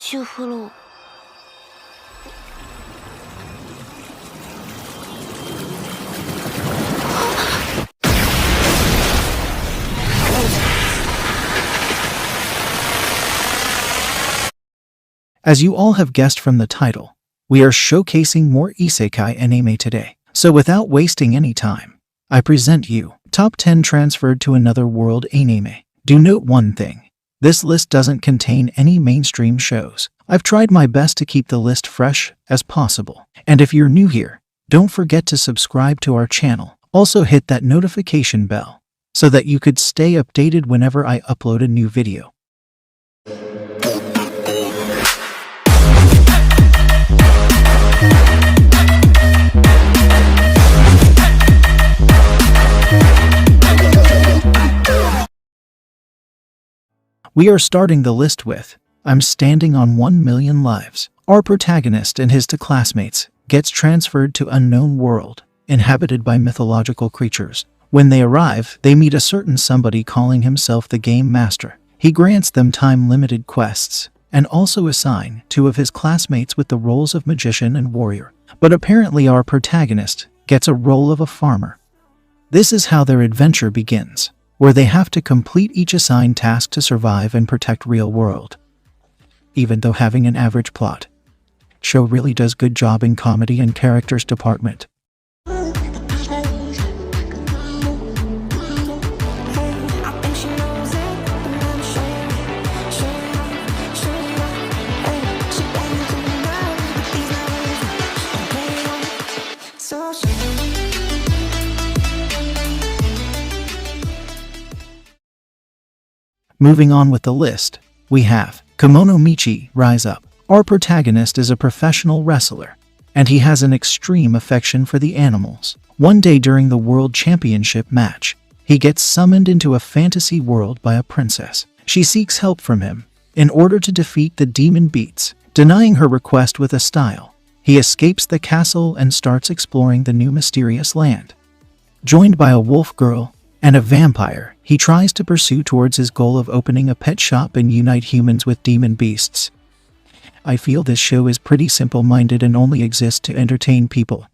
去fulHD。As you all have guessed from the title, we are showcasing more isekai anime today. So without wasting any time, I present you Top 10 Transferred to Another World Anime. Do note one thing. This list doesn't contain any mainstream shows. I've tried my best to keep the list fresh as possible. And if you're new here, don't forget to subscribe to our channel. Also hit that notification bell so that you could stay updated whenever I upload a new video. We are starting the list with I'm Standing on 1 Million Lives. Our protagonist and his two classmates gets transferred to unknown world, inhabited by mythological creatures. When they arrive, they meet a certain somebody calling himself the Game Master. He grants them time-limited quests, and also assign 2 of his classmates with the roles of magician and warrior. But apparently our protagonist gets a role of a farmer. This is how their adventure begins, where they have to complete each assigned task to survive and protect real world. Even though having an average plot, show really does good job in comedy and characters department. Moving on with the list, we have Kemono Michi Rise Up. Our protagonist is a professional wrestler, and he has an extreme affection for the animals. One day during the World Championship match, he gets summoned into a fantasy world by a princess. She seeks help from him in order to defeat the demon beasts. Denying her request with a style, he escapes the castle and starts exploring the new mysterious land. Joined by a wolf girl and a vampire, he tries to pursue towards his goal of opening a pet shop and unite humans with demon beasts. I feel this show is pretty simple-minded and only exists to entertain people.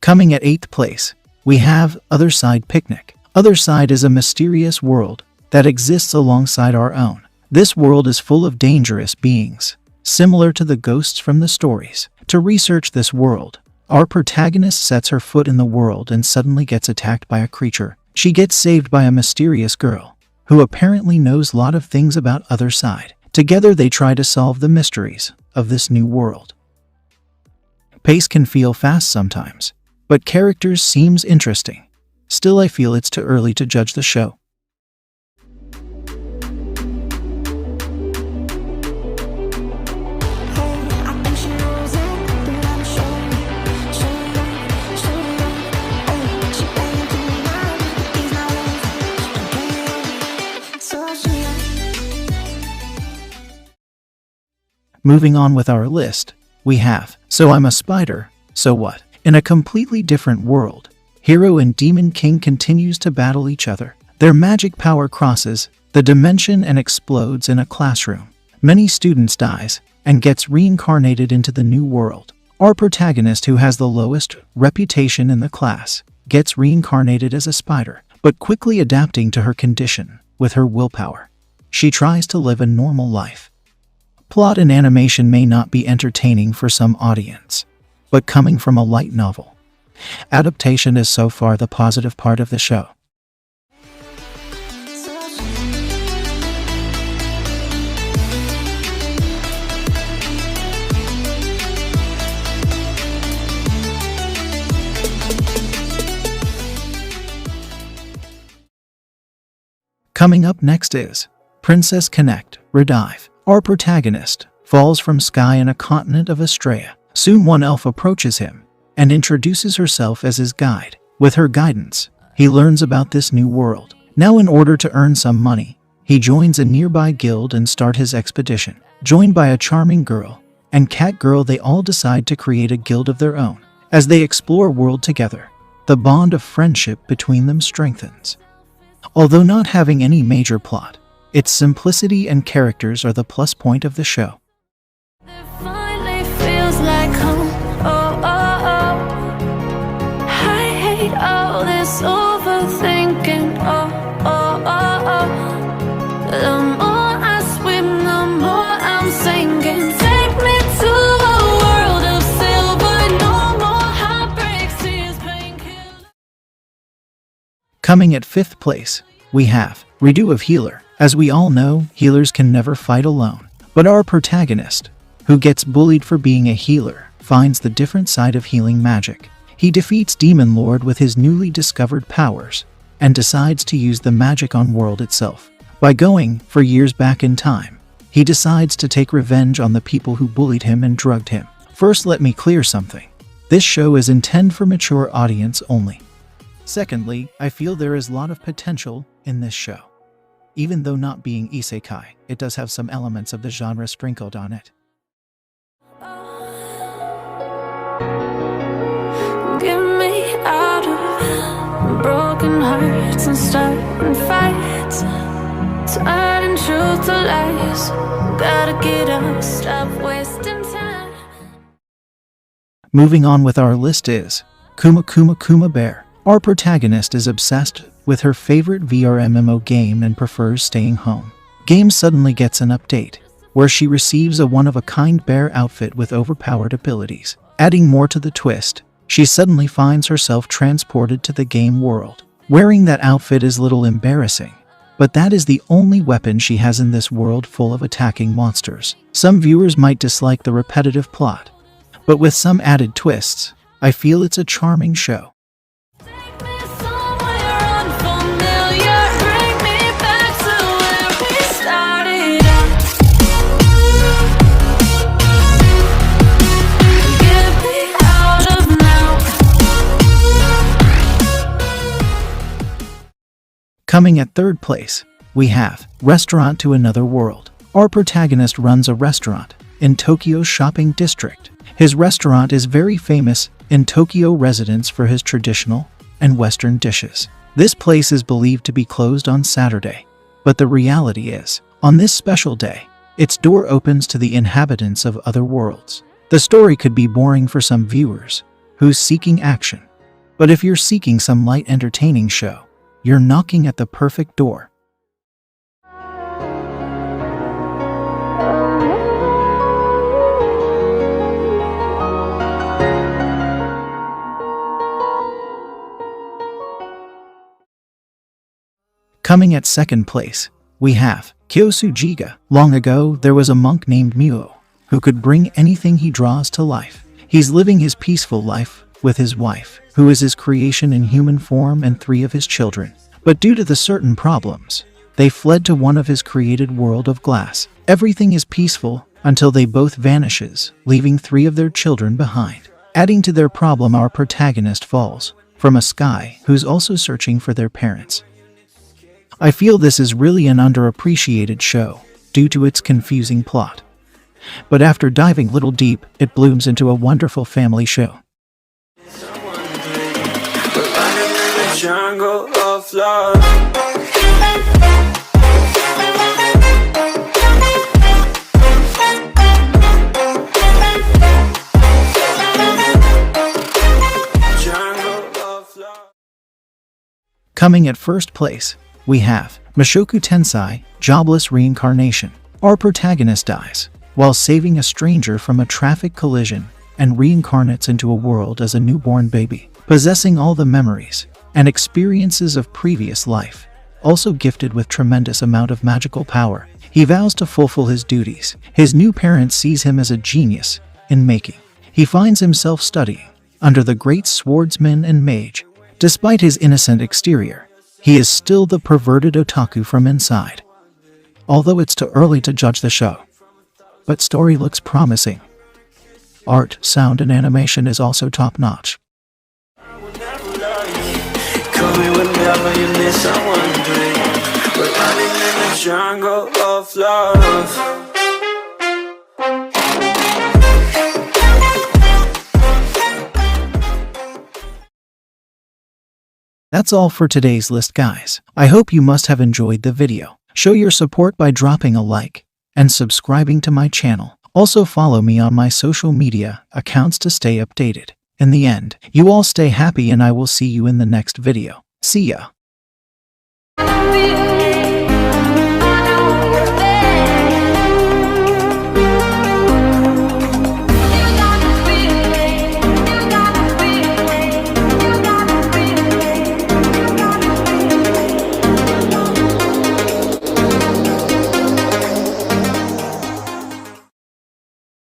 Coming at 8th place, we have Other Side Picnic. Other Side is a mysterious world that exists alongside our own. This world is full of dangerous beings, similar to the ghosts from the stories. To research this world, our protagonist sets her foot in the world and suddenly gets attacked by a creature. She gets saved by a mysterious girl, who apparently knows a lot of things about Other Side. Together they try to solve the mysteries of this new world. Pace can feel fast sometimes, but characters seems interesting. Still, I feel it's too early to judge the show. Moving on with our list, we have So I'm a Spider, So What? In a completely different world, Hero and Demon King continues to battle each other. Their magic power crosses the dimension and explodes in a classroom. Many students dies and gets reincarnated into the new world. Our protagonist, who has the lowest reputation in the class, gets reincarnated as a spider, but quickly adapting to her condition with her willpower. She tries to live a normal life. Plot and animation may not be entertaining for some audience, but coming from a light novel, adaptation is so far the positive part of the show. Coming up next is Princess Connect Redive. Our protagonist falls from sky in a continent of Australia. Soon one elf approaches him and introduces herself as his guide. With her guidance, he learns about this new world. Now, in order to earn some money, he joins a nearby guild and start his expedition. Joined by a charming girl and Catgirl, they all decide to create a guild of their own. As they explore world together, the bond of friendship between them strengthens. Although not having any major plot, its simplicity and characters are the plus point of the show. It finally feels like home. Oh, oh, oh. I hate all this overthinking. Oh, oh, oh, oh. The more I swim, the more I'm sinking. Take me to a world of silver. No more heartbreaks, tears, painkillers. Coming at 5th place, we have Redo of Healer. As we all know, healers can never fight alone. But our protagonist, who gets bullied for being a healer, finds the different side of healing magic. He defeats Demon Lord with his newly discovered powers, and decides to use the magic on world itself. By going for years back in time, he decides to take revenge on the people who bullied him and drugged him. First, let me clear something. This show is intended for mature audience only. Secondly, I feel there is a lot of potential in this show. Even though not being isekai, it does have some elements of the genre sprinkled on it. Get me out of broken hearts and starting fights, turning truth to lies. Gotta get up, stop wasting time. Moving on with our list is Kuma Kuma Kuma Bear. Our protagonist is obsessed with her favorite VR MMO game and prefers staying home. Game suddenly gets an update, where she receives a one-of-a-kind bear outfit with overpowered abilities. Adding more to the twist, she suddenly finds herself transported to the game world. Wearing that outfit is a little embarrassing, but that is the only weapon she has in this world full of attacking monsters. Some viewers might dislike the repetitive plot, but with some added twists, I feel it's a charming show. Coming at 3rd place, we have Restaurant to Another World. Our protagonist runs a restaurant in Tokyo's shopping district. His restaurant is very famous in Tokyo residents for his traditional and Western dishes. This place is believed to be closed on Saturday, but the reality is, on this special day, its door opens to the inhabitants of other worlds. The story could be boring for some viewers who's seeking action, but if you're seeking some light entertaining show, you're knocking at the perfect door. Coming at 2nd place, we have Kyosujiga. Long ago, there was a monk named Muo, who could bring anything he draws to life. He's living his peaceful life with his wife, who is his creation in human form, and 3 of his children. But due to the certain problems, they fled to one of his created world of glass. Everything is peaceful until they both vanishes, leaving 3 of their children behind. Adding to their problem, our protagonist falls from a sky who's also searching for their parents. I feel this is really an underappreciated show due to its confusing plot. But after diving a little deep, it blooms into a wonderful family show. Jungle of love. Coming at 1st place, we have Mushoku Tensei, Jobless Reincarnation. Our protagonist dies while saving a stranger from a traffic collision and reincarnates into a world as a newborn baby, possessing all the memories and experiences of previous life. Also gifted with tremendous amount of magical power, he vows to fulfill his duties. His new parent sees him as a genius in making. He finds himself studying under the great swordsman and mage. Despite his innocent exterior, he is still the perverted otaku from inside. Although it's too early to judge the show, but story looks promising. Art, sound, and animation is also top-notch. Call me whenever you need someone to drink. We're running in the jungle of love. That's all for today's list, guys. I hope you must have enjoyed the video. Show your support by dropping a like and subscribing to my channel. Also follow me on my social media accounts to stay updated. In the end, you all stay happy and I will see you in the next video. See ya.